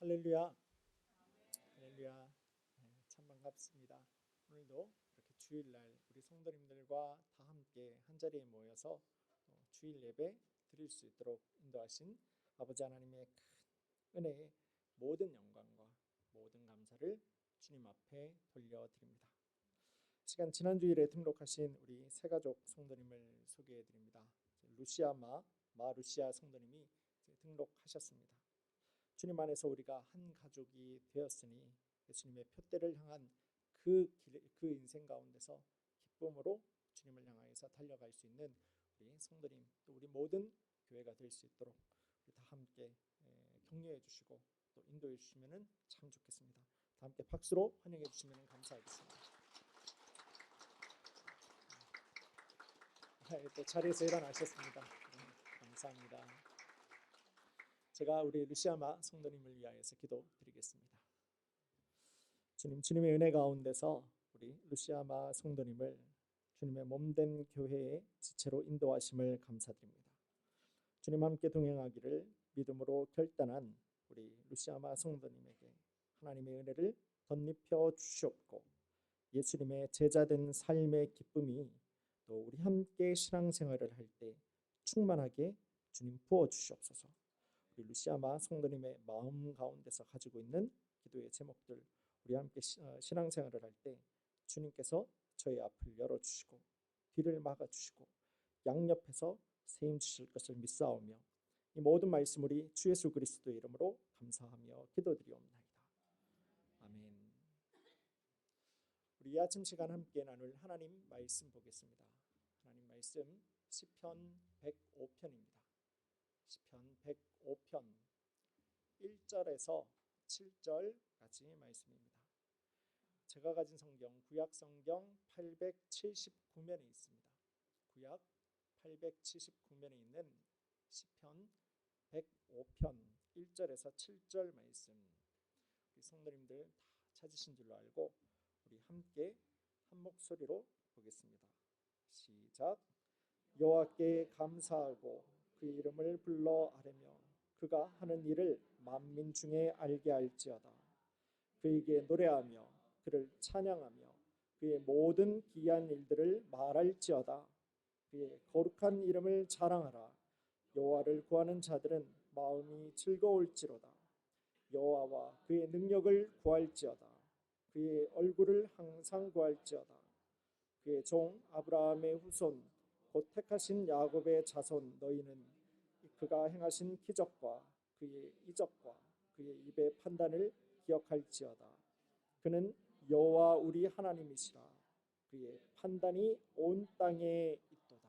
할렐루야, 할렐루야. 참 반갑습니다. 오늘도 이렇게 주일날 우리 성도님들과 다 함께 한 자리에 모여서 주일 예배 드릴 수 있도록 인도하신 아버지 하나님의 큰 은혜에 모든 영광과 모든 감사를 주님 앞에 돌려드립니다. 시간 지난 주일에 등록하신 우리 새가족 성도님을 소개해 드립니다. 루시아 루시아 성도님이 등록하셨습니다. 주님 안에서 우리가 한 가족이 되었으니 예수님의 표대를 향한 그 인생 가운데서 기쁨으로 주님을 향하여서 달려갈 수 있는 우리 성도님, 또 우리 모든 교회가 될 수 있도록 우리 다 함께 격려해 주시고 또 인도해 주시면 참 좋겠습니다. 다 함께 박수로 환영해 주시면 감사하겠습니다. 또 자리에서 일어나셨습니다. 감사합니다. 제가 우리 루시아마 성도님을 위하여서 기도드리겠습니다. 주님의 은혜 가운데서 우리 루시아마 성도님을 주님의 몸된 교회의 지체로 인도하심을 감사드립니다. 주님 함께 동행하기를 믿음으로 결단한 우리 루시아마 성도님에게 하나님의 은혜를 덧입혀 주시옵고 예수님의 제자된 삶의 기쁨이 또 우리 함께 신앙생활을 할 때 충만하게 주님 부어 주시옵소서. 우리 루시아마 성도님의 마음 가운데서 가지고 있는 기도의 제목들 우리 함께 신앙생활을 할 때 주님께서 저희 앞을 열어주시고 뒤를 막아주시고 양옆에서 세임 주실 것을 믿사오며 이 모든 말씀 우리 주 예수 그리스도의 이름으로 감사하며 기도드리옵나이다. 아멘. 우리 이 아침 시간 함께 나눌 하나님 말씀 보겠습니다. 하나님 말씀 시편 105편입니다. 시편 105편 1절에서 7절까지 말씀입니다. 제가 가진 성경 구약 성경 879면에 있습니다. 구약 879면에 있는 시편 105편 1절에서 7절 말씀 우리 성도님들 다 찾으신 줄로 알고 우리 함께 한 목소리로 보겠습니다. 시작. 여호와께 감사하고 그 이름을 불러 아뢰며 그가 하는 일을 만민 중에 알게 할지어다. 그에게 노래하며 그를 찬양하며 그의 모든 기이한 일들을 말할지어다. 그의 거룩한 이름을 자랑하라. 여호와를 구하는 자들은 마음이 즐거울지로다. 여호와와 그의 능력을 구할지어다. 그의 얼굴을 항상 구할지어다. 그의 종 아브라함의 후손 곧 택하신 야곱의 자손 너희는 그가 행하신 기적과 그의 이적과 그의 입의 판단을 기억할지어다. 그는 여호와 우리 하나님이시라. 그의 판단이 온 땅에 있도다.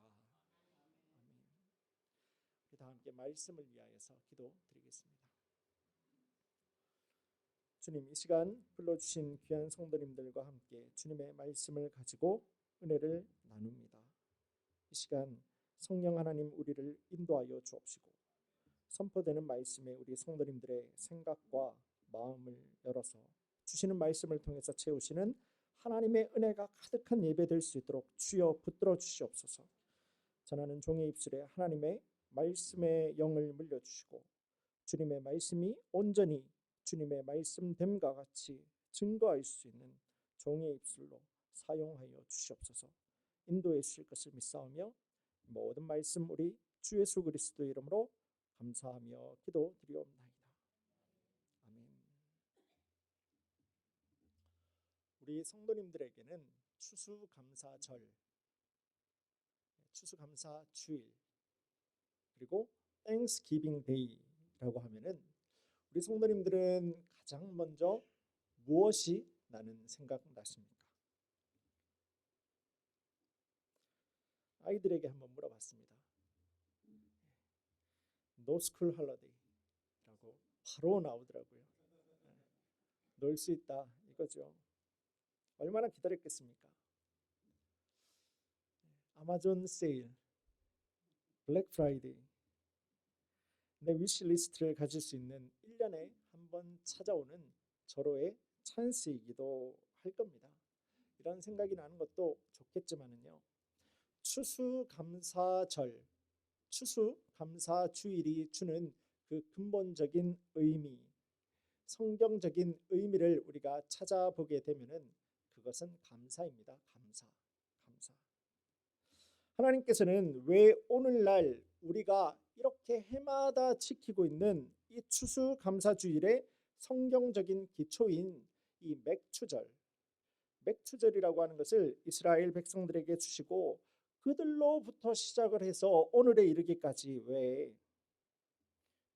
아멘. 다 함께 말씀을 위하여서 기도드리겠습니다. 주님, 이 시간 불러주신 귀한 성도님들과 함께 주님의 말씀을 가지고 은혜를 나눕니다. 이 시간 성령 하나님 우리를 인도하여 주옵시고 선포되는 말씀에 우리 성도님들의 생각과 마음을 열어서 주시는 말씀을 통해서 채우시는 하나님의 은혜가 가득한 예배 될 수 있도록 주여 붙들어 주시옵소서. 전하는 종의 입술에 하나님의 말씀의 영을 물려주시고 주님의 말씀이 온전히 주님의 말씀됨과 같이 증거할 수 있는 종의 입술로 사용하여 주시옵소서. 인도해 주실 것을 믿사오며 모든 말씀 우리 주 예수 그리스도의 이름으로 감사하며 기도드리옵나이다. 아멘. 우리 성도님들에게는 추수감사절, 추수감사주일, 그리고 땡스기빙 데이라고 하면은 우리 성도님들은 가장 먼저 무엇이 나는 생각 나십니까? 아이들에게 한번 물어봤습니다. No school holiday라고 바로 나오더라고요. 놀 수 있다 이거죠. 얼마나 기다렸겠습니까? 아마존 세일, 블랙 프라이데이, 내 위시리스트를 가질 수 있는 1년에 한 번 찾아오는 절호의 찬스이기도 할 겁니다. 이런 생각이 나는 것도 좋겠지만은요. 추수감사절, 추수감사주일이 주는 그 근본적인 의미, 성경적인 의미를 우리가 찾아보게 되면은 그것은 감사입니다. 감사. 하나님께서는 왜 오늘날 우리가 이렇게 해마다 지키고 있는 이 추수감사주일의 성경적인 기초인 이 맥추절이라고 하는 것을 이스라엘 백성들에게 주시고 그들로부터 시작을 해서 오늘에 이르기까지 왜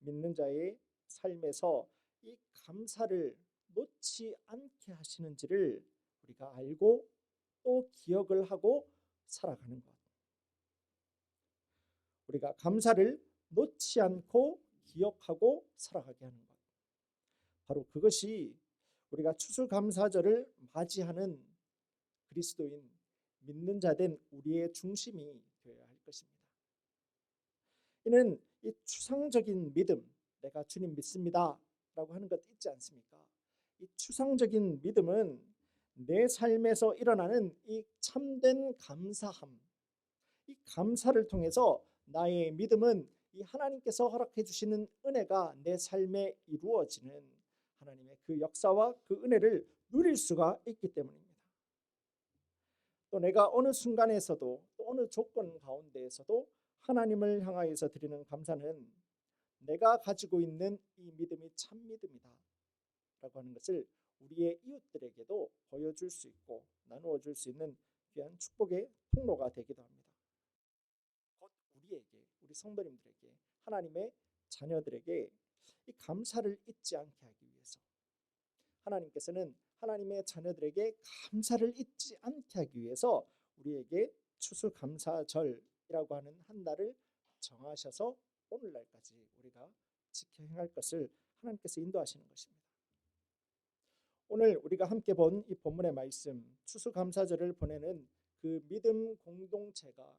믿는 자의 삶에서 이 감사를 놓지 않게 하시는지를 우리가 알고 또 기억을 하고 살아가는 것. 우리가 감사를 놓지 않고 기억하고 살아가게 하는 것. 바로 그것이 우리가 추수감사절을 맞이하는 그리스도인 믿는 자된 우리의 중심이 되어야 할 것입니다. 이는 이 추상적인 믿음, 내가 주님 믿습니다 라고 하는 것 있지 않습니까? 이 추상적인 믿음은 내 삶에서 일어나는 이 참된 감사함, 이 감사를 통해서 나의 믿음은 이 하나님께서 허락해 주시는 은혜가 내 삶에 이루어지는 하나님의 그 역사와 그 은혜를 누릴 수가 있기 때문입니다. 또 내가 어느 순간에서도 또 어느 조건 가운데에서도 하나님을 향하여서 드리는 감사는 내가 가지고 있는 이 믿음이 참 믿음이다 라고 하는 것을 우리의 이웃들에게도 보여줄 수 있고 나누어 줄 수 있는 귀한 축복의 통로가 되기도 합니다. 곧 우리 성도님들에게, 하나님의 자녀들에게 이 감사를 잊지 않게 하기 위해서 하나님께서는 하나님의 자녀들에게 감사를 잊지 않게 하기 위해서 우리에게 추수감사절이라고 하는 한 달을 정하셔서 오늘날까지 우리가 지켜 행할 것을 하나님께서 인도하시는 것입니다. 오늘 우리가 함께 본 이 본문의 말씀, 추수감사절을 보내는 그 믿음 공동체가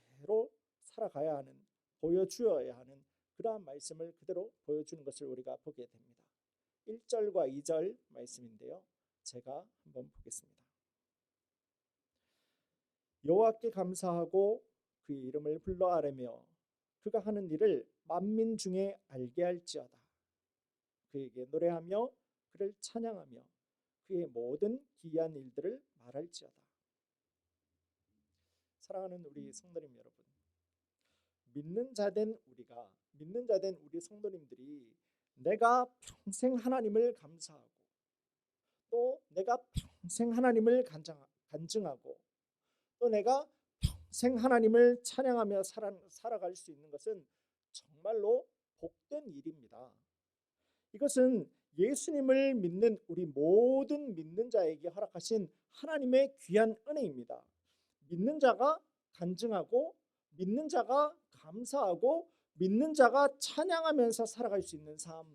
그대로 살아가야 하는, 보여주어야 하는 그러한 말씀을 그대로 보여주는 것을 우리가 보게 됩니다. 1절과 2절 말씀인데요. 제가 한번 보겠습니다. 여호와께 감사하고 그의 이름을 불러 아뢰며 그가 하는 일을 만민 중에 알게 할지어다. 그에게 노래하며 그를 찬양하며 그의 모든 기이한 일들을 말할지어다. 사랑하는 우리 성도님 여러분, 믿는 자된 우리 성도님들이 내가 평생 하나님을 감사하고 또 내가 평생 하나님을 간증하고 또 내가 평생 하나님을 찬양하며 살아갈 수 있는 것은 정말로 복된 일입니다. 이것은 예수님을 믿는 우리 모든 믿는 자에게 허락하신 하나님의 귀한 은혜입니다. 믿는 자가 간증하고 믿는 자가 감사하고 믿는 자가 찬양하면서 살아갈 수 있는 삶.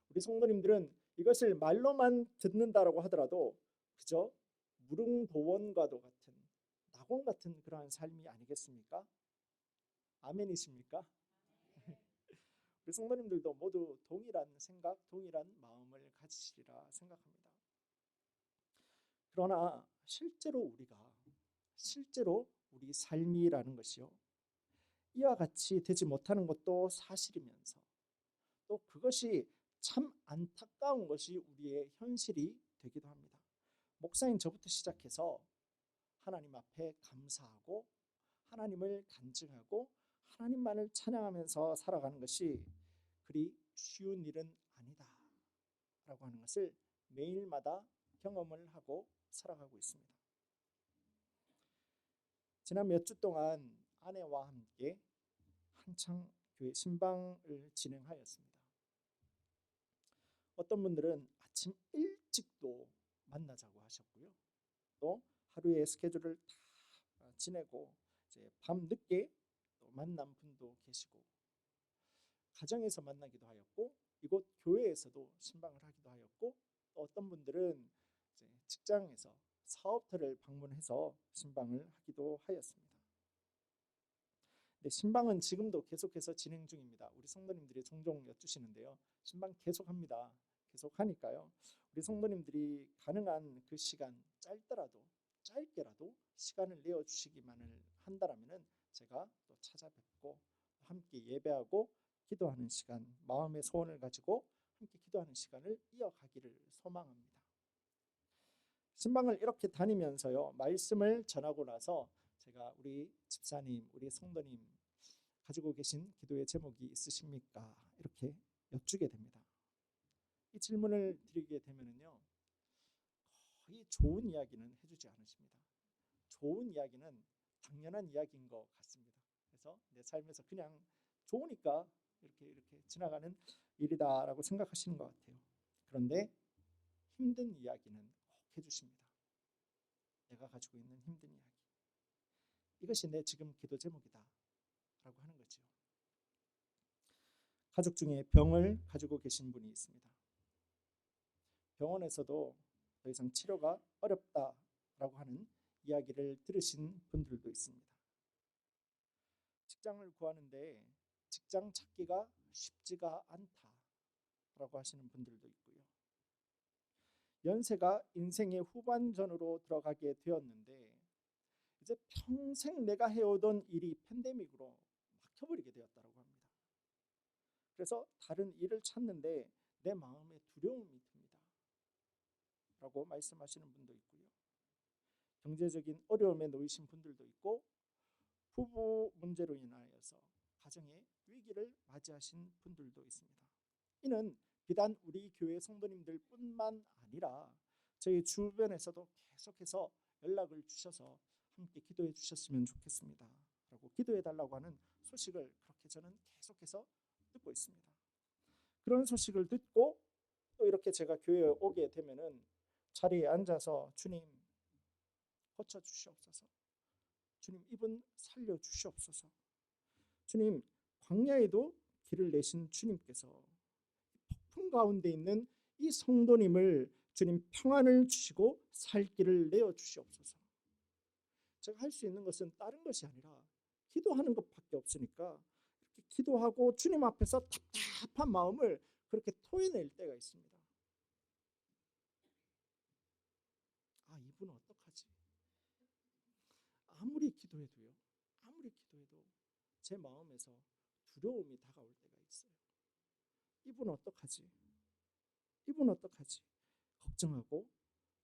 우리 성도님들은 이것을 말로만 듣는다라고 하더라도 그저 무릉도원과도 같은 낙원 같은 그러한 삶이 아니겠습니까? 아멘이십니까? 우리 성도님들도 모두 동일한 생각, 동일한 마음을 가지시리라 생각합니다. 그러나 실제로 우리 삶이라는 것이요, 이와 같이 되지 못하는 것도 사실이면서 또 그것이 참 안타까운 것이 우리의 현실이 되기도 합니다. 목사인 저부터 시작해서 하나님 앞에 감사하고 하나님을 간증하고 하나님만을 찬양하면서 살아가는 것이 그리 쉬운 일은 아니다 라고 하는 것을 매일마다 경험을 하고 살아가고 있습니다. 지난 몇 주 동안 아내와 함께 한창 교회 신방을 진행하였습니다. 어떤 분들은 아침 일찍도 만나자고 하셨고요. 또 하루의 스케줄을 다 지내고 이제 밤 늦게 또 만난 분도 계시고, 가정에서 만나기도 하였고 이곳 교회에서도 신방을 하기도 하였고, 또 어떤 분들은 이제 직장에서 사업터를 방문해서 신방을 하기도 하였습니다. 신방은 지금도 계속해서 진행 중입니다. 우리 성도님들이 종종 여쭈시는데요. 신방 계속합니다. 계속하니까요. 우리 성도님들이 가능한 그 시간, 짧게라도 시간을 내어주시기만을 한다라면은 제가 또 찾아뵙고 함께 예배하고 기도하는 시간, 마음의 소원을 가지고 함께 기도하는 시간을 이어가기를 소망합니다. 신방을 이렇게 다니면서요, 말씀을 전하고 나서 제가 우리 집사님, 우리 성도님 가지고 계신 기도의 제목이 있으십니까? 이렇게 여쭈게 됩니다. 이 질문을 드리게 되면요, 거의 좋은 이야기는 해주지 않으십니다. 좋은 이야기는 당연한 이야기인 것 같습니다. 그래서 내 삶에서 그냥 좋으니까 이렇게 지나가는 일이다라고 생각하시는 것 같아요. 그런데 힘든 이야기는 꼭 해주십니다. 내가 가지고 있는 힘든 이야기. 이것이 내 지금 기도 제목이다 라고 하는 거죠. 가족 중에 병을 가지고 계신 분이 있습니다. 병원에서도 더 이상 치료가 어렵다라고 하는 이야기를 들으신 분들도 있습니다. 직장을 구하는데 직장 찾기가 쉽지가 않다라고 하시는 분들도 있고요. 연세가 인생의 후반전으로 들어가게 되었는데 이제 평생 내가 해오던 일이 팬데믹으로 막혀버리게 되었다고 합니다. 그래서 다른 일을 찾는데 내 마음에 두려움이 듭니다 라고 말씀하시는 분도 있고요. 경제적인 어려움에 놓이신 분들도 있고, 부부 문제로 인하여서 가정의 위기를 맞이하신 분들도 있습니다. 이는 비단 우리 교회 성도님들 뿐만 아니라 저희 주변에서도 계속해서 연락을 주셔서 함께 기도해 주셨으면 좋겠습니다 라고 기도해 달라고 하는 소식을 그렇게 저는 계속해서 듣고 있습니다. 그런 소식을 듣고 또 이렇게 제가 교회에 오게 되면은 자리에 앉아서 주님 고쳐 주시옵소서, 주님 이분 살려 주시옵소서, 주님 광야에도 길을 내신 주님께서 폭풍 가운데 있는 이 성도님을 주님 평안을 주시고 살 길을 내어 주시옵소서. 제가 할 수 있는 것은 다른 것이 아니라 기도하는 것밖에 없으니까 이렇게 기도하고 주님 앞에서 답답한 마음을 그렇게 토해낼 때가 있습니다. 아, 이분은 어떡하지? 아무리 기도해도 제 마음에서 두려움이 다가올 때가 있어요. 이분 어떡하지? 걱정하고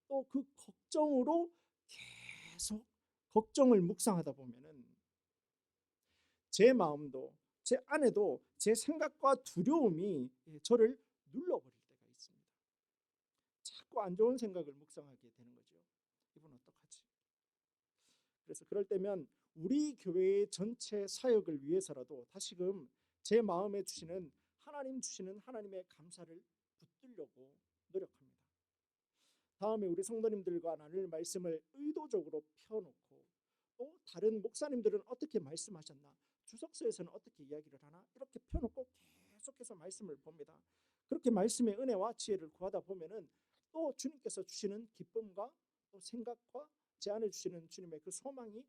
또 그 걱정으로 계속 걱정을 묵상하다 보면은 제 마음도 제 안에도 제 생각과 두려움이 저를 눌러버릴 때가 있습니다. 자꾸 안 좋은 생각을 묵상하게 되는 거죠. 이분 어떡하지? 그래서 그럴 때면 우리 교회의 전체 사역을 위해서라도 다시금 제 마음에 주시는 하나님의 감사를 붙들려고 노력합니다. 다음에 우리 성도님들과 나눌 말씀을 의도적으로 펴놓고 또 다른 목사님들은 어떻게 말씀하셨나, 주석서에서는 어떻게 이야기를 하나 이렇게 펴놓고 계속해서 말씀을 봅니다. 그렇게 말씀의 은혜와 지혜를 구하다 보면은 또 주님께서 주시는 기쁨과 또 생각과 제 안에 주시는 주님의 그 소망이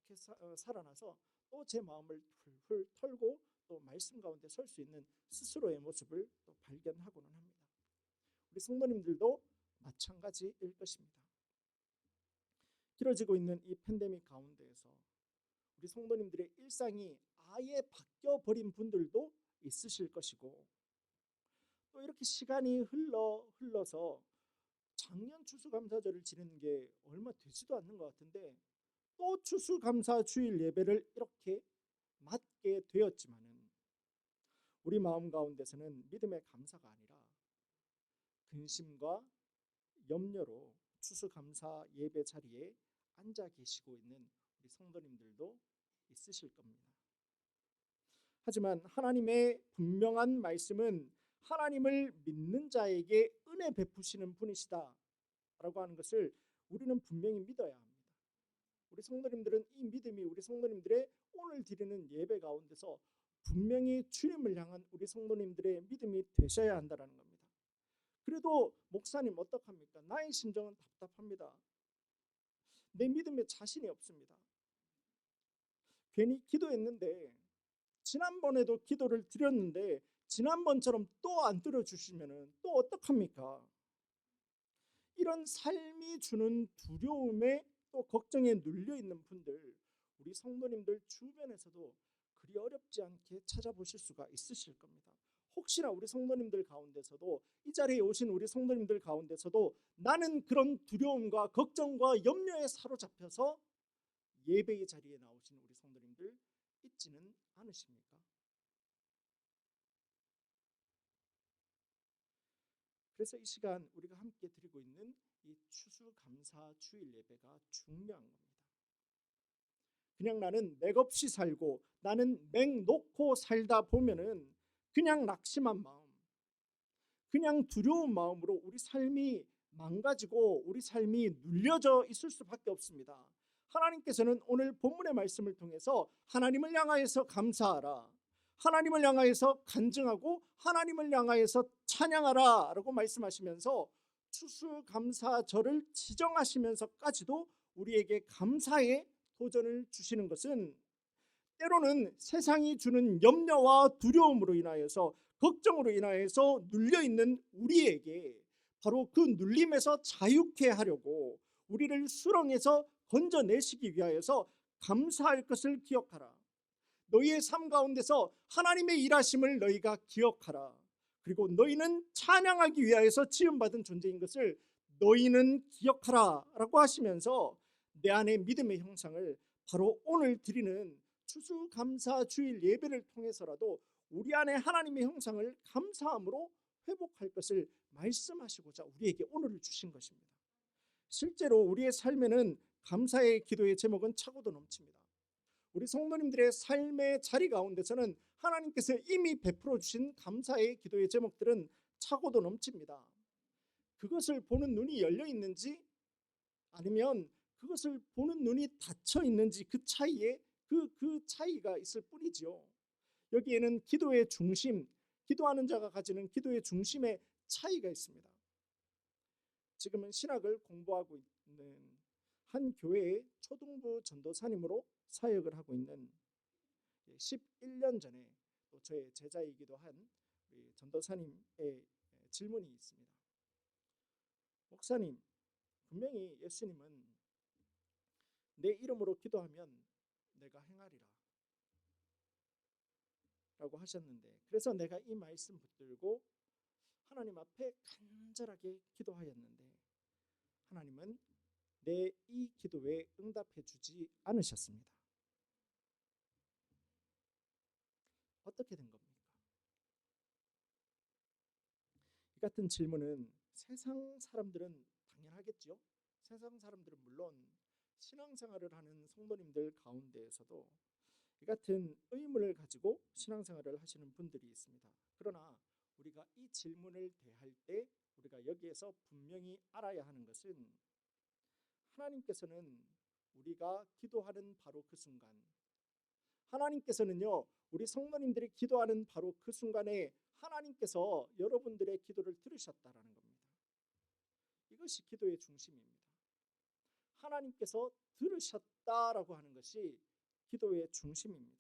이렇게 살아나서 또 제 마음을 훌훌 털고 또 말씀 가운데 설 수 있는 스스로의 모습을 또 발견하고는 합니다. 우리 성도님들도 마찬가지일 것입니다. 길어지고 있는 이 팬데믹 가운데에서 우리 성도님들의 일상이 아예 바뀌어버린 분들도 있으실 것이고, 또 이렇게 시간이 흘러서 작년 추수감사절을 지내는 게 얼마 되지도 않는 것 같은데 또 추수감사 주일 예배를 이렇게 맞게 되었지만은 우리 마음 가운데서는 믿음의 감사가 아니라 근심과 염려로 추수감사 예배 자리에 앉아 계시고 있는 우리 성도님들도 있으실 겁니다. 하지만 하나님의 분명한 말씀은 하나님을 믿는 자에게 은혜 베푸시는 분이시다 라고 하는 것을 우리는 분명히 믿어야 합니다. 우리 성도님들은 이 믿음이 우리 성도님들의 오늘 드리는 예배 가운데서 분명히 주님을 향한 우리 성도님들의 믿음이 되셔야 한다는 겁니다. 그래도 목사님 어떡합니까? 나의 심정은 답답합니다. 내 믿음에 자신이 없습니다. 괜히 기도했는데, 지난번에도 기도를 드렸는데 지난번처럼 또 안 들어주시면 또 어떡합니까? 이런 삶이 주는 두려움에 또 걱정에 눌려있는 분들, 우리 성도님들 주변에서도 그리 어렵지 않게 찾아보실 수가 있으실 겁니다. 혹시나 우리 성도님들 가운데서도, 이 자리에 오신 우리 성도님들 가운데서도 나는 그런 두려움과 걱정과 염려에 사로잡혀서 예배의 자리에 나오신 우리 성도님들 있지는 않으십니까? 그래서 이 시간 우리가 함께 드리고 있는 이 추수감사 주일 예배가 중요한 겁니다. 그냥 나는 맥없이 살고 나는 맥 놓고 살다 보면은 그냥 낙심한 마음, 그냥 두려운 마음으로 우리 삶이 망가지고 우리 삶이 눌려져 있을 수밖에 없습니다. 하나님께서는 오늘 본문의 말씀을 통해서 하나님을 향하여서 감사하라, 하나님을 향하여서 간증하고 하나님을 향하여서 찬양하라 라고 말씀하시면서 추수감사절을 지정하시면서까지도 우리에게 감사의 도전을 주시는 것은 때로는 세상이 주는 염려와 두려움으로 인하여서, 걱정으로 인하여서 눌려있는 우리에게 바로 그 눌림에서 자유케 하려고 우리를 수렁에서 건져내시기 위하여서 감사할 것을 기억하라. 너희의 삶 가운데서 하나님의 일하심을 너희가 기억하라. 그리고 너희는 찬양하기 위하여서 지음받은 존재인 것을 너희는 기억하라 라고 하시면서 내 안의 믿음의 형상을 바로 오늘 드리는 추수감사 주일 예배를 통해서라도 우리 안에 하나님의 형상을 감사함으로 회복할 것을 말씀하시고자 우리에게 오늘을 주신 것입니다. 실제로 우리의 삶에는 감사의 기도의 제목은 차고도 넘칩니다. 우리 성도님들의 삶의 자리 가운데서는 하나님께서 이미 베풀어 주신 감사의 기도의 제목들은 차고도 넘칩니다. 그것을 보는 눈이 열려 있는지 아니면 그것을 보는 눈이 닫혀 있는지 그 차이에 그 차이가 있을 뿐이지요. 여기에는 기도의 중심, 기도하는 자가 가지는 기도의 중심의 차이가 있습니다. 지금은 신학을 공부하고 있는 한 교회의 초등부 전도사님으로 사역을 하고 있는 11년 전에 또 저의 제자이기도 한 전도사님의 질문이 있습니다. 목사님, 분명히 예수님은 내 이름으로 기도하면 내가 행하리라 라고 하셨는데, 그래서 내가 이 말씀 붙들고 하나님 앞에 간절하게 기도하였는데 하나님은 내 이 기도에 응답해 주지 않으셨습니다. 어떻게 된 겁니까? 이 같은 질문은 세상 사람들은 당연하겠죠. 세상 사람들은 물론 신앙생활을 하는 성도님들 가운데에서도 이 같은 의문을 가지고 신앙생활을 하시는 분들이 있습니다. 그러나 우리가 이 질문을 대할 때 우리가 여기에서 분명히 알아야 하는 것은 하나님께서는 우리가 기도하는 바로 그 순간, 하나님께서는요 우리 성도님들이 기도하는 바로 그 순간에 하나님께서 여러분들의 기도를 들으셨다라는 겁니다. 이것이 기도의 중심입니다. 하나님께서 들으셨다라고 하는 것이 기도의 중심입니다.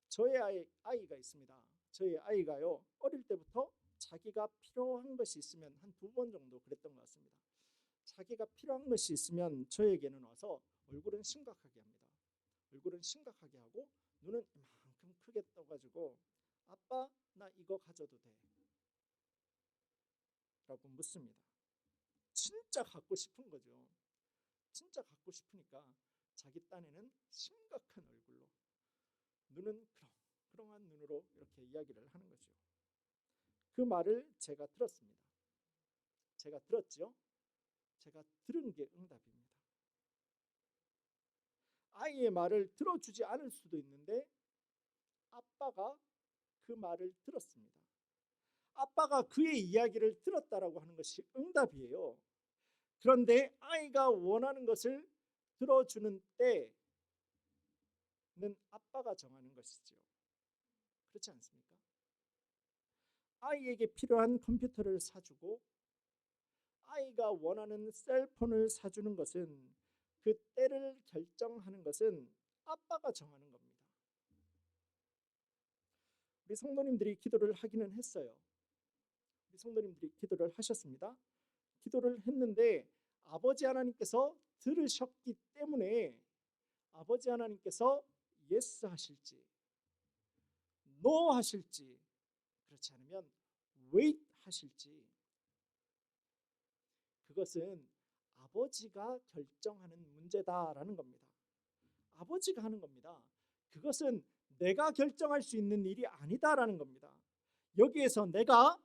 저의 아이가 있습니다. 저의 아이가요 어릴 때부터 자기가 필요한 것이 있으면 한 2번 정도 그랬던 것 같습니다. 자기가 필요한 것이 있으면 저에게는 와서 얼굴은 심각하게 합니다. 얼굴은 심각하게 하고 눈은 이만큼 크게 떠가지고 아빠 나 이거 가져도 돼? 라고 묻습니다. 진짜 갖고 싶은 거죠. 진짜 갖고 싶으니까 자기 딴에는 심각한 얼굴로, 눈은 그렁그렁한 눈으로 이렇게 이야기를 하는 거죠. 그 말을 제가 들었습니다. 제가 들었죠. 제가 들은 게 응답입니다. 아이의 말을 들어주지 않을 수도 있는데 아빠가 그 말을 들었습니다. 아빠가 그의 이야기를 들었다라고 하는 것이 응답이에요. 그런데 아이가 원하는 것을 들어주는 때는 아빠가 정하는 것이죠. 그렇지 않습니까? 아이에게 필요한 컴퓨터를 사주고 아이가 원하는 셀폰을 사주는 것은, 그 때를 결정하는 것은 아빠가 정하는 겁니다. 우리 성도님들이 기도를 하기는 했어요. 우리 성도님들이 기도를 하셨습니다. 기도를 했는데 아버지 하나님께서 들으셨기 때문에 아버지 하나님께서 예스 하실지 노 하실지, 그렇지 않으면 wait 하실지, 그것은 아버지가 결정하는 문제다라는 겁니다. 아버지가 하는 겁니다. 그것은 내가 결정할 수 있는 일이 아니다라는 겁니다. 여기에서 내가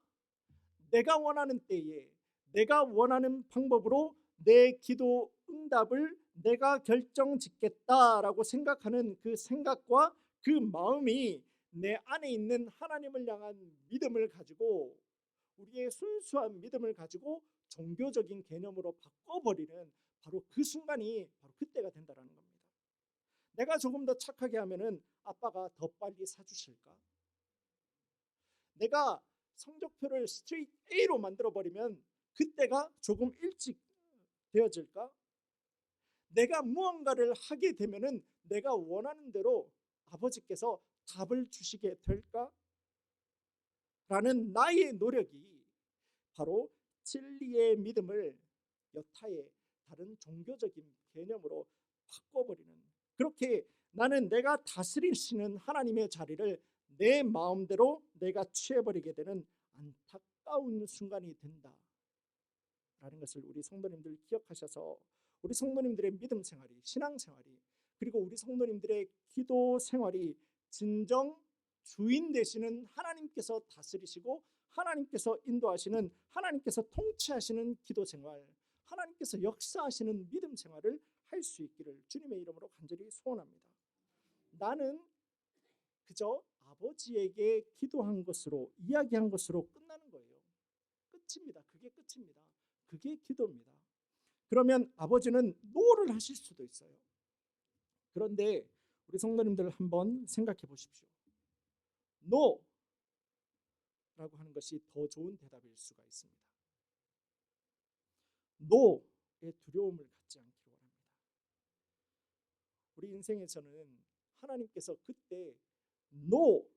원하는 때에 내가 원하는 방법으로 내 기도 응답을 내가 결정짓겠다라고 생각하는 그 생각과 그 마음이 내 안에 있는 하나님을 향한 믿음을 가지고, 우리의 순수한 믿음을 가지고 종교적인 개념으로 바꿔버리는 바로 그 순간이 바로 그때가 된다라는 겁니다. 내가 조금 더 착하게 하면은 아빠가 더 빨리 사주실까? 내가 성적표를 스트레이트 A로 만들어버리면 그때가 조금 일찍 되어질까? 내가 무언가를 하게 되면은 내가 원하는 대로 아버지께서 답을 주시게 될까? 라는 나의 노력이 바로 진리의 믿음을 여타의 다른 종교적인 개념으로 바꿔버리는, 그렇게 나는 내가 다스리시는 하나님의 자리를 내 마음대로 내가 취해버리게 되는 안타까운 순간이 된다라는 것을 우리 성도님들 기억하셔서, 우리 성도님들의 믿음 생활이, 신앙 생활이, 그리고 우리 성도님들의 기도 생활이 진정 주인 되시는 하나님께서 다스리시고 하나님께서 인도하시는, 하나님께서 통치하시는 기도 생활, 하나님께서 역사하시는 믿음 생활을 할 수 있기를 주님의 이름으로 간절히 소원합니다. 나는 그저 아버지에게 기도한 것으로, 이야기한 것으로 끝나는 거예요. 끝입니다. 그게 끝입니다. 그게 기도입니다. 그러면 아버지는 노를 하실 수도 있어요. 그런데 우리 성도님들 한번 생각해 보십시오. 노라고 하는 것이 더 좋은 대답일 수가 있습니다. 노의 두려움을 갖지 않기를 원합니다. 우리 인생에서는 하나님께서 그때 노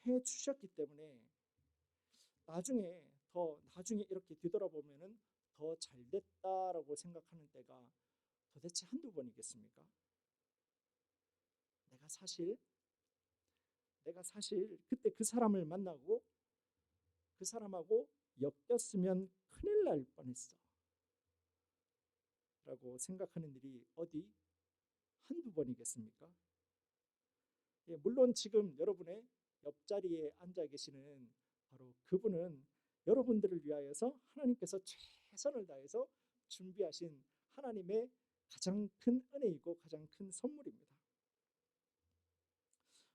해 주셨기 때문에 나중에 이렇게 뒤돌아보면은 더 잘됐다라고 생각하는 때가 도대체 한두 번이겠습니까? 내가 사실 그때 그 사람을 만나고 그 사람하고 엮였으면 큰일 날 뻔했어 라고 생각하는 일이 어디 한두 번이겠습니까? 예, 물론 지금 여러분의 옆자리에 앉아 계시는 바로 그분은 여러분들을 위하여서 하나님께서 최선을 다해서 준비하신 하나님의 가장 큰 은혜이고 가장 큰 선물입니다.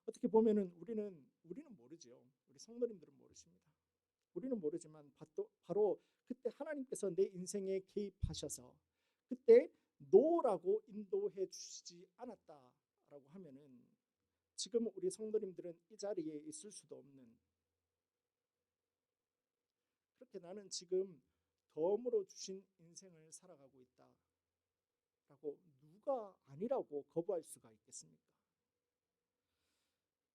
어떻게 보면은 우리는 모르죠. 우리 성도님들은 모르십니다. 우리는 모르지만 바로 그때 하나님께서 내 인생에 개입하셔서 그때 노라고 인도해 주시지 않았다라고 하면은 지금 우리 성도님들은 이 자리에 있을 수도 없는, 그렇게 나는 지금 덤으로 주신 인생을 살아가고 있다라고 누가 아니라고 거부할 수가 있겠습니까?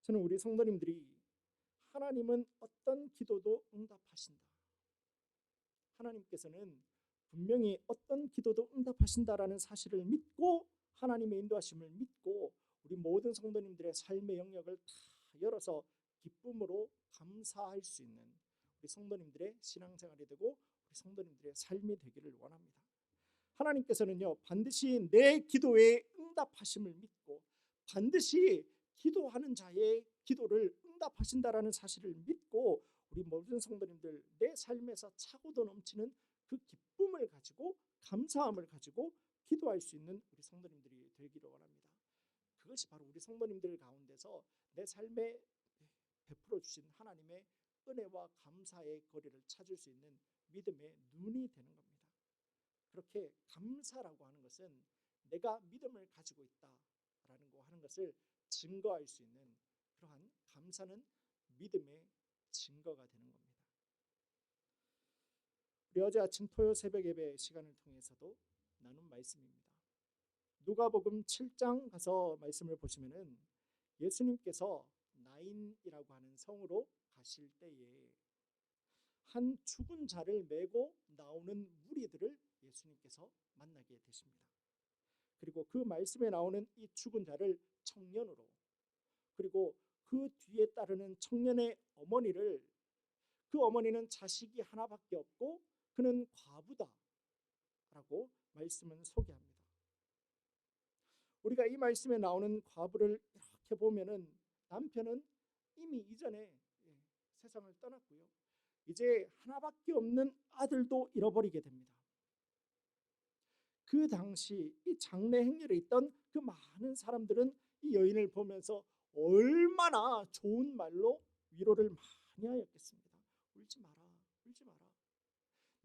저는 우리 성도님들이 하나님은 어떤 기도도 응답하신다, 하나님께서는 분명히 어떤 기도도 응답하신다라는 사실을 믿고, 하나님의 인도하심을 믿고 우리 모든 성도님들의 삶의 영역을 다 열어서 기쁨으로 감사할 수 있는 우리 성도님들의 신앙생활이 되고 우리 성도님들의 삶이 되기를 원합니다. 하나님께서는요, 반드시 내 기도에 응답하심을 믿고 반드시 기도하는 자의 기도를 응답하신다라는 사실을 믿고 우리 모든 성도님들 내 삶에서 차고도 넘치는 그 기쁨을 가지고 감사함을 가지고 기도할 수 있는 우리 성도님들이 되기를 원합니다. 그것이 바로 우리 성도님들 가운데서 내 삶에 베풀어 주신 하나님의 은혜와 감사의 거리를 찾을 수 있는 믿음의 눈이 되는 겁니다. 그렇게 감사라고 하는 것은 내가 믿음을 가지고 있다라는 거 하는 것을 증거할 수 있는, 그러한 감사는 믿음의 증거가 되는 겁니다. 우리 어제 아침 토요 새벽 예배 시간을 통해서도 나눈 말씀입니다. 누가복음 7장 가서 말씀을 보시면은 예수님께서 나인이라고 하는 성으로 가실 때에 한 죽은 자를 메고 나오는 무리들을 예수님께서 만나게 되십니다. 그리고 그 말씀에 나오는 이 죽은 자를 청년으로, 그리고 그 뒤에 따르는 청년의 어머니를 그 어머니는 자식이 하나밖에 없고 그는 과부다 라고 말씀은 소개합니다. 우리가 이 말씀에 나오는 과부를 이렇게 보면은 남편은 이미 이전에 세상을 떠났고요. 이제 하나밖에 없는 아들도 잃어버리게 됩니다. 그 당시 이 장례 행렬에 있던 그 많은 사람들은 이 여인을 보면서 얼마나 좋은 말로 위로를 많이 하였겠습니다. 울지 마라, 울지 마라.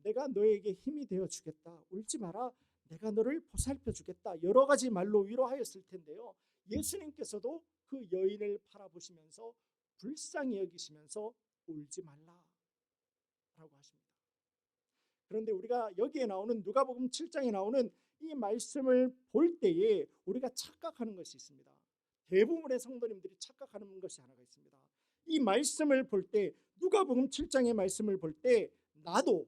내가 너에게 힘이 되어 주겠다. 울지 마라. 내가 너를 보살펴 주겠다. 여러 가지 말로 위로하였을 텐데요. 예수님께서도 그 여인을 바라보시면서 불쌍히 여기시면서 울지 말라라고 하십니다. 그런데 우리가 여기에 나오는 누가복음 7장에 나오는 이 말씀을 볼 때에 우리가 착각하는 것이 있습니다. 대부분의 성도님들이 착각하는 것이 하나가 있습니다. 이 말씀을 볼 때, 누가복음 7장의 말씀을 볼 때 나도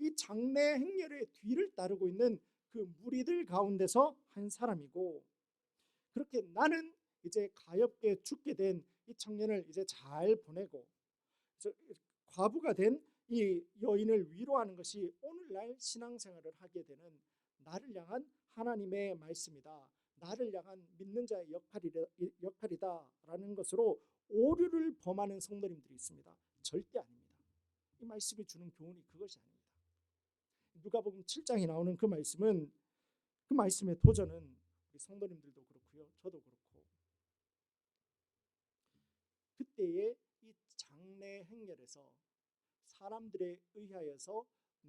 이 장례 행렬의 뒤를 따르고 있는 그 무리들 가운데서 한 사람이고, 그렇게 나는 이제 가엾게 죽게 된 이 청년을 이제 잘 보내고 과부가 된 이 여인을 위로하는 것이 오늘날 신앙생활을 하게 되는 나를 향한 하나님의 말씀이다, 나를 향한 믿는 자의 역할이다라는 것으로 오류를 범하는 성도님들이 있습니다. 절대 아닙니다. 이 말씀이 주는 교훈이 그것이 아닙니다. 누가복음 7장에 나오는 그 말씀은, 그 말씀의 도전은 우리 성도님들도 그렇고요, 저도 그렇고, 그때의 이 장례 행렬에서 사람들에 의하여서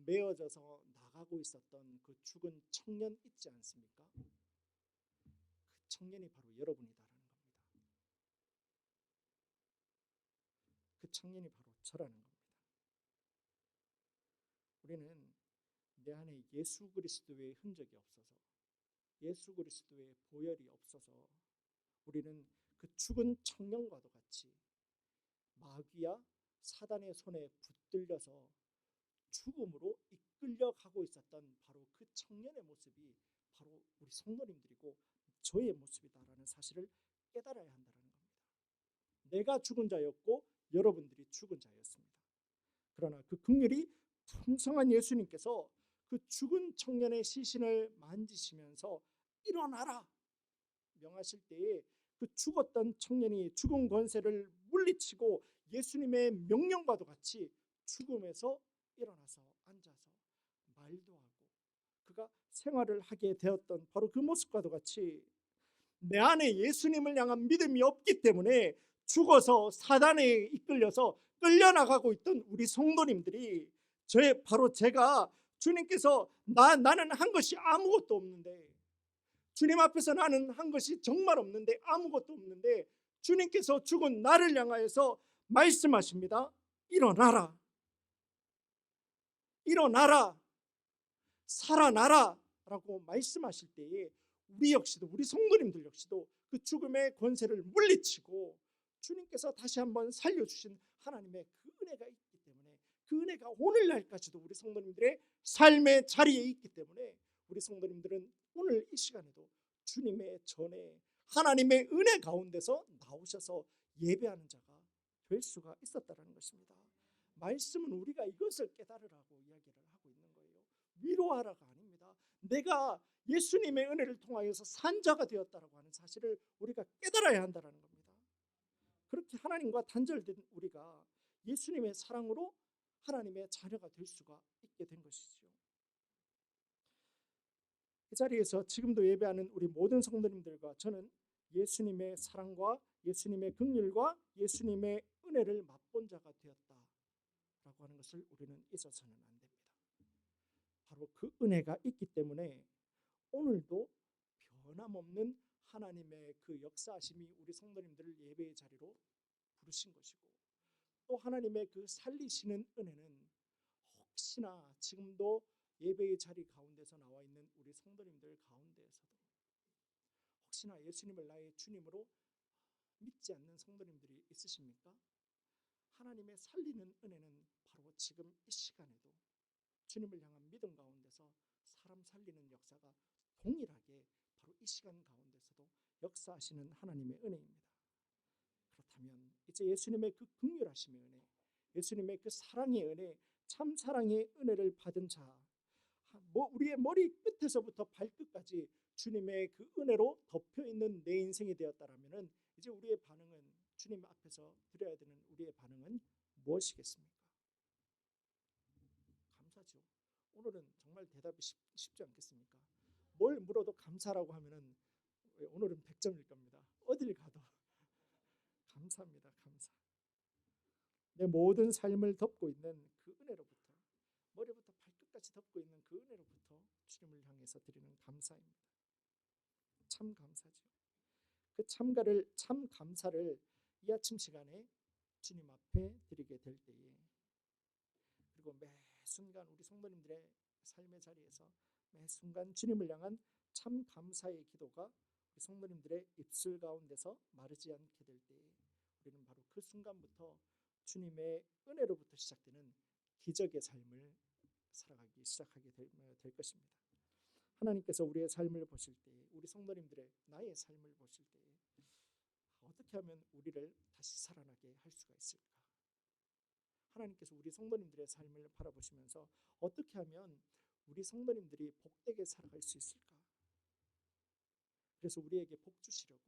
메어져서 나가고 있었던 그 죽은 청년 있지 않습니까? 그 청년이 바로 여러분이다라는 겁니다. 그 청년이 바로 저라는 겁니다. 우리는 내 안에 예수 그리스도의 흔적이 없어서, 예수 그리스도의 보혈이 없어서 우리는 그 죽은 청년과도 같이 마귀와 사단의 손에 붙들려서 죽음으로 이끌려가고 있었던 바로 그 청년의 모습이 바로 우리 성도님들이고 저의 모습이다라는 사실을 깨달아야 한다는 겁니다. 내가 죽은 자였고 여러분들이 죽은 자였습니다. 그러나 그 긍휼이 풍성한 예수님께서 그 죽은 청년의 시신을 만지시면서 일어나라 명하실 때에 그 죽었던 청년이 죽은 권세를 물리치고 예수님의 명령과도 같이 죽음에서 일어나서 앉아서 말도 하고 그가 생활을 하게 되었던 바로 그 모습과도 같이 내 안에 예수님을 향한 믿음이 없기 때문에 죽어서 사단에 이끌려서 끌려나가고 있던 우리 성도님들이 바로 제가 주님께서 나는 한 것이 아무것도 없는데, 주님 앞에서 나는 한 것이 정말 없는데, 아무것도 없는데 주님께서 죽은 나를 향하여서 말씀하십니다. 일어나라, 일어나라, 살아나라 라고 말씀하실 때에 우리 역시도, 우리 성도님들 역시도 그 죽음의 권세를 물리치고 주님께서 다시 한번 살려주신 하나님의 그 은혜가 있기 때문에, 그 은혜가 오늘날까지도 우리 성도님들의 삶의 자리에 있기 때문에 우리 성도님들은 오늘 이 시간에도 주님의 전에 하나님의 은혜 가운데서 나오셔서 예배하는 자가 될 수가 있었다는 것입니다. 말씀은 우리가 이것을 깨달으라고 이야기를 하고 있는 거예요. 위로하라가 아닙니다. 내가 예수님의 은혜를 통하여서 산자가 되었다라고 하는 사실을 우리가 깨달아야 한다는 겁니다. 그렇게 하나님과 단절된 우리가 예수님의 사랑으로 하나님의 자녀가 될 수가 있게 된 것이죠. 이 자리에서 지금도 예배하는 우리 모든 성도님들과 저는 예수님의 사랑과 예수님의 긍휼과 예수님의 은혜를 맛본 자가 되었다라고 하는 것을 우리는 잊어서는 안 됩니다. 바로 그 은혜가 있기 때문에 오늘도 변함없는 하나님의 그 역사하심이 우리 성도님들을 예배의 자리로 부르신 것이고, 또 하나님의 그 살리시는 은혜는 혹시나 지금도 예배의 자리 가운데서 나와 있는 우리 성도님들 가운데에서도 혹시나 예수님을 나의 주님으로 믿지 않는 성도님들이 있으십니까? 하나님의 살리는 은혜는 바로 지금 이 시간에도 주님을 향한 믿음 가운데서 사람 살리는 역사가 동일하게 바로 이 시간 가운데서도 역사하시는 하나님의 은혜입니다. 그렇다면 이제 예수님의 그 긍휼하심의 은혜, 예수님의 그 사랑의 은혜, 참 사랑의 은혜를 받은 자, 우리의 머리 끝에서부터 발끝까지 주님의 그 은혜로 덮여 있는 내 인생이 되었다라면은 이제 우리의 반응은, 주님 앞에서 드려야 되는 우리의 반응은 무엇이겠습니까? 감사죠. 오늘은 정말 대답이 쉽지 않겠습니까? 뭘 물어도 감사라고 하면은 오늘은 100점일 겁니다. 어딜 가도 감사합니다. 감사. 내 모든 삶을 덮고 있는 그 은혜로부터, 머리부터 발끝까지 덮고 있는 그 은혜로부터 주님을 향해서 드리는 감사입니다. 참 감사죠. 그 참 감사를 이 아침 시간에 주님 앞에 드리게 될 때에, 그리고 매 순간 우리 성도님들의 삶의 자리에서 매 순간 주님을 향한 참 감사의 기도가 우리 성도님들의 입술 가운데서 마르지 않게 될 때에 우리는 바로 그 순간부터 주님의 은혜로부터 시작되는 기적의 삶을 살아가기 시작하게 될 것입니다. 하나님께서 우리의 삶을 보실 때, 우리 성도님들의 나의 삶을 보실 때 어떻게 하면 우리를 다시 살아나게 할 수가 있을까? 하나님께서 우리 성도님들의 삶을 바라보시면서 어떻게 하면 우리 성도님들이 복되게 살아갈 수 있을까? 그래서 우리에게 복 주시려고,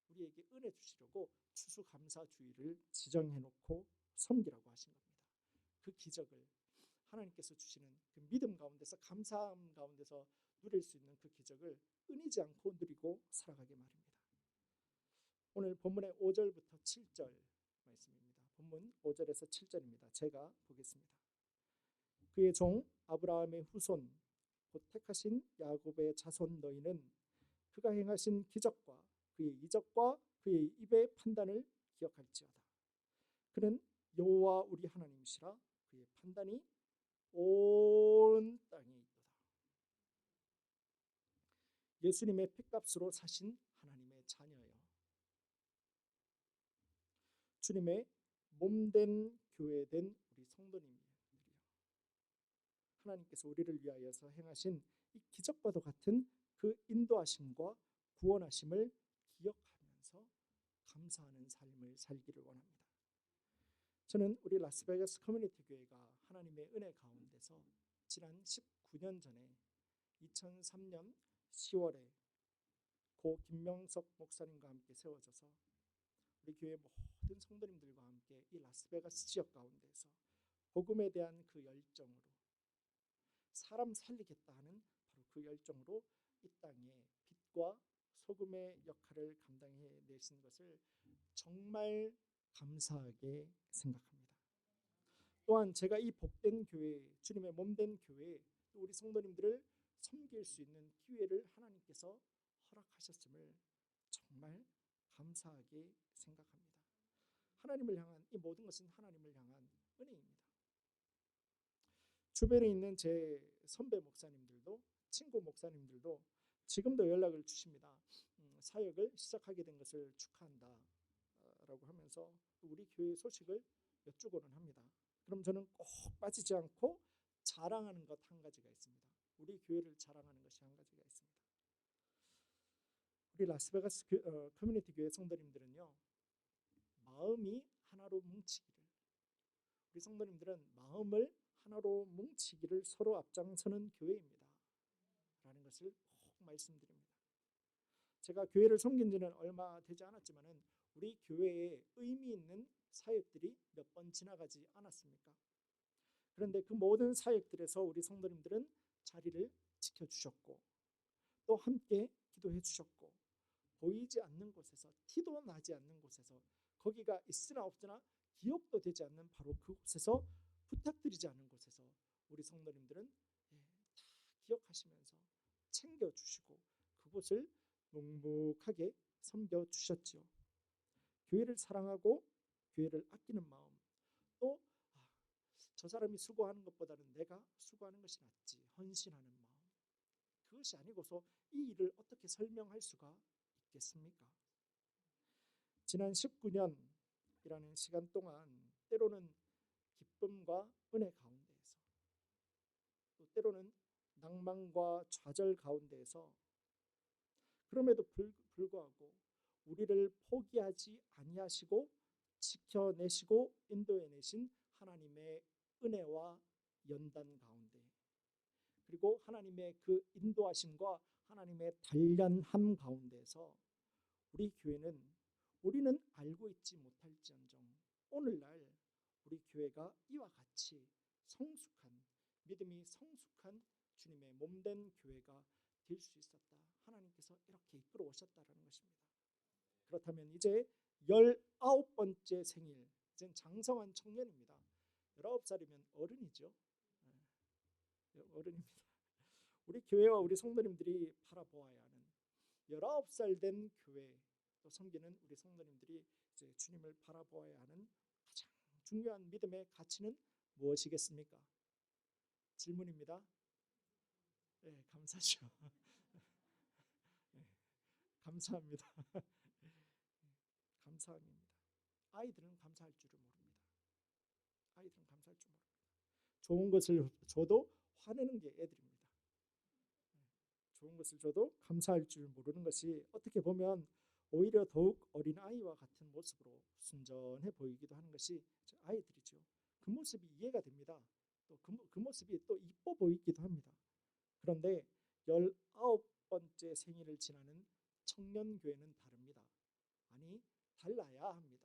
우리에게 은혜 주시려고 추수감사주의를 지정해 놓고 섬기라고 하신 겁니다. 그 기적을 하나님께서 주시는 그 믿음 가운데서, 감사함 가운데서 누릴 수 있는 그 기적을 끊이지 않고 누리고 살아가게 말입니다. 오늘 본문의 5절부터 7절 말씀입니다. 본문 5절에서 7절입니다. 제가 보겠습니다. 그의 종 아브라함의 후손 곧 택하신 야곱의 자손 너희는 그가 행하신 기적과 그의 이적과 그의 입의 판단을 기억할지어다. 그는 여호와 우리 하나님이시라. 그의 판단이 온 땅에 있도다. 예수님의 피값으로 사신 하나님의 자녀여, 주님의 몸된 교회된 우리 성도님들이여, 하나님께서 우리를 위하여서 행하신 이 기적과도 같은 그 인도하심과 구원하심을 기억하면서 감사하는 삶을 살기를 원합니다. 저는 우리 라스베가스 커뮤니티 교회가 하나님의 은혜 가운데서 지난 19년 전에 2003년 10월에 고 김명석 목사님과 함께 세워져서 우리 교회 모든 성도님들과 함께 이 라스베가스 지역 가운데서 복음에 대한 그 열정으로, 사람 살리겠다 하는 바로 그 열정으로 이 땅에 빛과 소금의 역할을 감당해 내신 것을 정말 감사하게 생각합니다. 또한 제가 이 복된 교회, 주님의 몸된 교회, 우리 성도님들을 섬길 수 있는 기회를 하나님께서 허락하셨음을 정말 감사하게 생각합니다. 하나님을 향한 이 모든 것은 하나님을 향한 은혜입니다. 주변에 있는 제 선배 목사님들도, 친구 목사님들도 지금도 연락을 주십니다. 사역을 시작하게 된 것을 축하한다 라고 하면서 우리 교회 소식을 여쭈고는 합니다. 그럼 저는 꼭 빠지지 않고 자랑하는 것 한 가지가 있습니다. 우리 교회를 자랑하는 것이 한 가지가 있습니다. 우리 라스베가스 커뮤니티 교회 성도님들은요, 마음이 하나로 뭉치기를, 우리 성도님들은 마음을 하나로 뭉치기를 서로 앞장서는 교회입니다 라는 것을 꼭 말씀드립니다. 제가 교회를 섬긴 지는 얼마 되지 않았지만은 우리 교회에 의미 있는 사역들이 몇 번 지나가지 않았습니까? 그런데 그 모든 사역들에서 우리 성도님들은 자리를 지켜주셨고 또 함께 기도해 주셨고, 보이지 않는 곳에서, 티도 나지 않는 곳에서, 거기가 있으나 없으나 기억도 되지 않는 바로 그곳에서, 부탁드리지 않은 곳에서 우리 성도님들은 다 기억하시면서 챙겨주시고 그곳을 묵묵하게 섬겨주셨지요. 교회를 사랑하고 교회를 아끼는 마음, 또 저 사람이 수고하는 것보다는 내가 수고하는 것이 낫지 헌신하는 마음, 그것이 아니고서 이 일을 어떻게 설명할 수가 있겠습니까? 지난 19년이라는 시간 동안 때로는 기쁨과 은혜 가운데에서, 또 때로는 낭만과 좌절 가운데에서, 그럼에도 불구하고 우리를 포기하지 아니하시고 지켜내시고 인도해내신 하나님의 은혜와 연단 가운데, 그리고 하나님의 그 인도하심과 하나님의 단련함 가운데서 우리 교회는, 우리는 알고 있지 못할지언정 오늘날 우리 교회가 이와 같이 성숙한, 믿음이 성숙한 주님의 몸된 교회가 될 수 있었다. 하나님께서 이렇게 이끌어 오셨다라는 것입니다. 그렇다면 이제 19번째 생일, 이제 장성한 청년입니다. 19살이면 어른이죠. 어른입니다. 우리 교회와 우리 성도님들이 바라보아야 하는 19살 된 교회, 또 섬기는 우리 성도님들이 이제 주님을 바라보아야 하는 가장 중요한 믿음의 가치는 무엇이겠습니까? 질문입니다. 네, 감사죠. 네, 감사합니다. 감사합니다. 아이들은 감사할 줄을 모릅니다. 아이들은 감사할 줄 모릅니다. 좋은 것을 줘도 화내는 게 애들입니다. 좋은 것을 줘도 감사할 줄 모르는 것이 어떻게 보면 오히려 더욱 어린아이와 같은 모습으로 순전해 보이기도 하는 것이 아이들이죠. 그 모습이 이해가 됩니다. 또 그 모습이 또 이뻐 보이기도 합니다. 그런데 19번째 생일을 지나는 청년교회는 다릅니다. 아니, 달라야 합니다.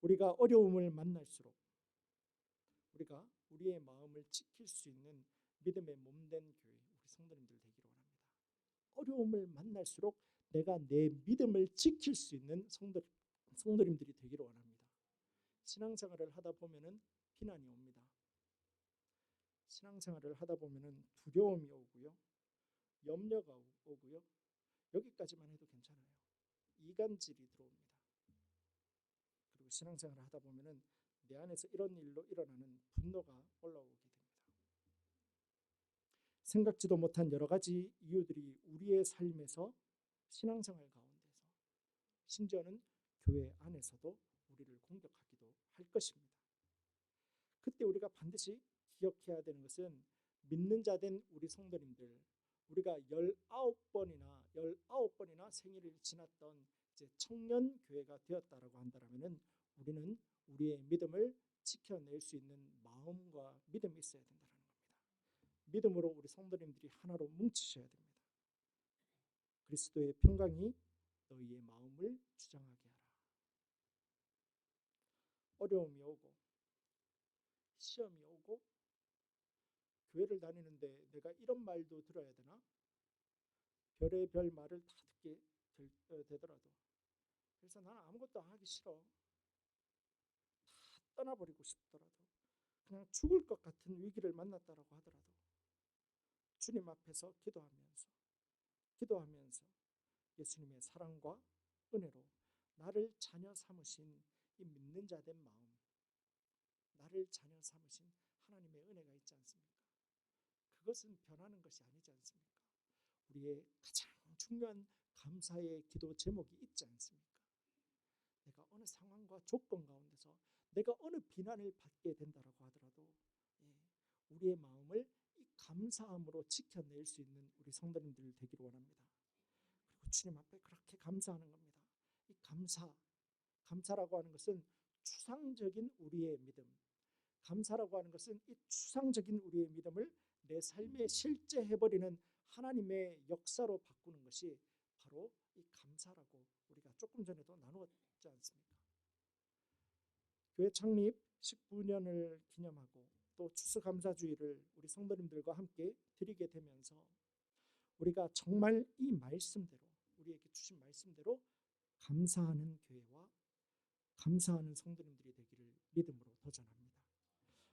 우리가 어려움을 만날수록 우리가 우리의 마음을 지킬 수 있는 믿음의 몸된 교회, 우리 성도님들 되기를 원합니다. 어려움을 만날수록 내가 내 믿음을 지킬 수 있는 성도님들이 되기를 원합니다. 신앙생활을 하다 보면은 비난이 옵니다. 신앙생활을 하다 보면은 두려움이 오고요, 염려가 오고요, 여기까지만 해도 괜찮아요. 이간질이 들어옵니다. 그리고 신앙생활을 하다 보면은 내 안에서 이런 일로 일어나는 분노가 올라오게 됩니다. 생각지도 못한 여러 가지 이유들이 우리의 삶에서, 신앙생활 가운데서, 심지어는 교회 안에서도 우리를 공격하기도 할 것입니다. 그때 우리가 반드시 기억해야 되는 것은 믿는 자 된 우리 성도님들, 우리가 19번이나 생일을 지났던 이제 청년 교회가 되었다라고 한다면은 우리는 우리의 믿음을 지켜낼 수 있는 마음과 믿음이 있어야 된다는 겁니다. 믿음으로 우리 성도님들이 하나로 뭉치셔야 됩니다. 그리스도의 평강이 너희의 마음을 주장하게 하라. 어려움이 오고 시험이 오고 교회를 다니는데 내가 이런 말도 들어야 되나? 별의 별 말을 다 듣게 되더라도, 그래서 나는 아무것도 하기 싫어, 다 떠나버리고 싶더라도, 그냥 죽을 것 같은 위기를 만났다라고 하더라도 주님 앞에서 기도하면서 예수님의 사랑과 은혜로 나를 자녀 삼으신 이 믿는 자 된 마음, 나를 자녀 삼으신 하나님의 은혜가 있지 않습니까? 그것은 변하는 것이 아니지 않습니까? 우리의 가장 중요한 감사의 기도 제목이 있지 않습니까? 내가 어느 상황과 조건 가운데서 내가 어느 비난을 받게 된다라고 하더라도 우리의 마음을 이 감사함으로 지켜낼 수 있는 우리 성도님들 되기를 원합니다. 그리고 주님 앞에 그렇게 감사하는 겁니다. 이 감사라고 하는 것은 추상적인 우리의 믿음, 감사라고 하는 것은 이 추상적인 우리의 믿음을 내 삶에 실제해버리는 하나님의 역사로 바꾸는 것이 바로 이 감사라고 우리가 조금 전에도 나누었지 않습니까? 교회 창립 19년을 기념하고 또 추수감사주의를 우리 성도님들과 함께 드리게 되면서 우리가 정말 이 말씀대로, 우리에게 주신 말씀대로 감사하는 교회와 감사하는 성도님들이 되기를 믿음으로 도전합니다.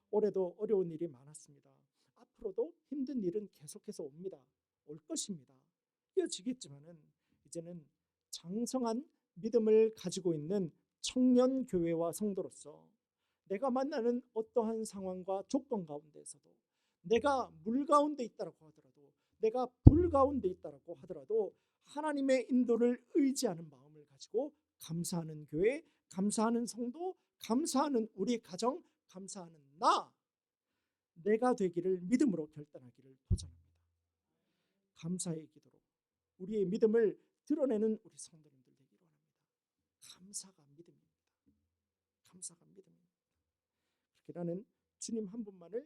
올해도 어려운 일이 많았습니다. 앞으로도 힘든 일은 계속해서 올 것입니다. 이어지겠지만은 이제는 장성한 믿음을 가지고 있는 청년 교회와 성도로서 내가 만나는 어떠한 상황과 조건 가운데서도, 내가 물 가운데 있다라고 하더라도, 내가 불 가운데 있다라고 하더라도 하나님의 인도를 의지하는 마음을 가지고 감사하는 교회, 감사하는 성도, 감사하는 우리 가정, 감사하는 내가 되기를 믿음으로 결단하기를 도전합니다. 감사의 기도로 우리의 믿음을 드러내는 우리 성도님들 되기를 원합니다. 감사가 믿음입니다. 감사가 믿음입니다. 이렇게 나는 주님 한 분만을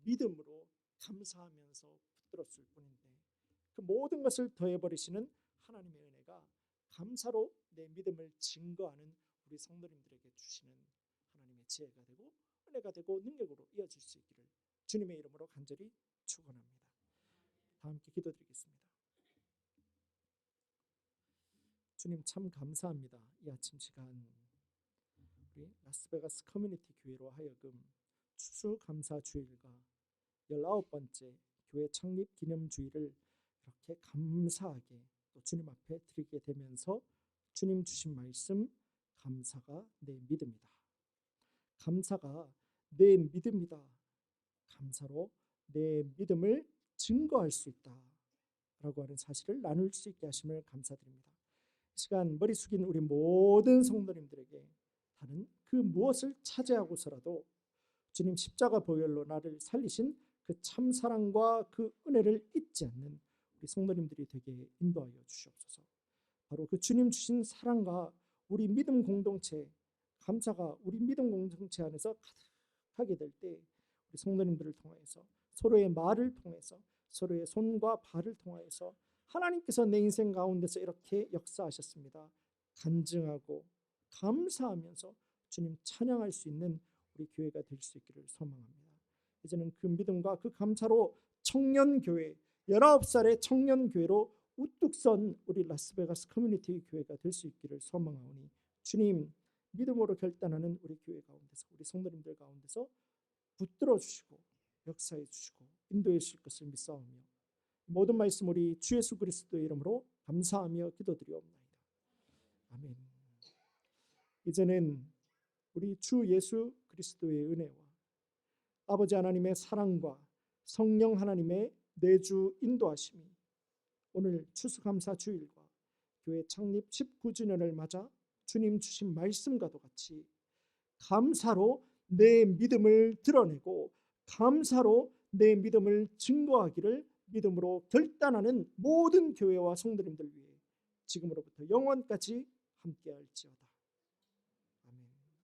믿음으로 감사하면서 붙들었을 뿐인데 그 모든 것을 더해버리시는 하나님의 은혜가 감사로 내 믿음을 증거하는 우리 성도님들에게 주시는 하나님의 지혜가 되고 은혜가 되고 능력으로 이어질 수 있기를 주님의 이름으로 간절히 축원합니다. 다 함께 기도드리겠습니다. 주님 참 감사합니다. 이 아침 시간 우리 라스베가스 커뮤니티 교회로 하여금 추수감사 주일과 19번째 교회 창립 기념 주일을 이렇게 감사하게 또 주님 앞에 드리게 되면서 주님 주신 말씀 감사가 내 믿음이다. 감사가 내 믿음이다. 감사로 내 믿음을 증거할 수 있다. 라고 하는 사실을 나눌 수 있게 하심을 감사드립니다. 이 시간 머리 숙인 우리 모든 성도님들에게 다른 그 무엇을 차지하고서라도 주님 십자가 보혈로 나를 살리신 그 참사랑과 그 은혜를 잊지 않는 우리 성도님들이 되게 인도하여 주시옵소서. 바로 그 주님 주신 사랑과 우리 믿음 공동체 감사가 우리 믿음 공동체 안에서 가득하게 될 때 우리 성도님들을 통해서 서로의 말을 통해서 서로의 손과 발을 통하여서 하나님께서 내 인생 가운데서 이렇게 역사하셨습니다. 간증하고 감사하면서 주님 찬양할 수 있는 우리 교회가 될 수 있기를 소망합니다. 이제는 그 믿음과 그 감사로 청년교회 19살의 청년교회로 우뚝 선 우리 라스베가스 커뮤니티 교회가 될 수 있기를 소망하오니 주님 믿음으로 결단하는 우리 교회 가운데서 우리 성도님들 가운데서 붙들어 주시고 역사해 주시고 인도해 주실 것을 믿사오며 모든 말씀 우리 주 예수 그리스도의 이름으로 감사하며 기도드리옵나이다. 아멘. 이제는 우리 주 예수 그리스도의 은혜와 아버지 하나님의 사랑과 성령 하나님의 내주 인도하심이 오늘 추수감사 주일과 교회 창립 19주년을 맞아 주님 주신 말씀과도 같이 감사로 내 믿음을 드러내고 감사로 내 믿음을 증거하기를 믿음으로 결단하는 모든 교회와 성도님들 위해 지금으로부터 영원까지 함께할지어다.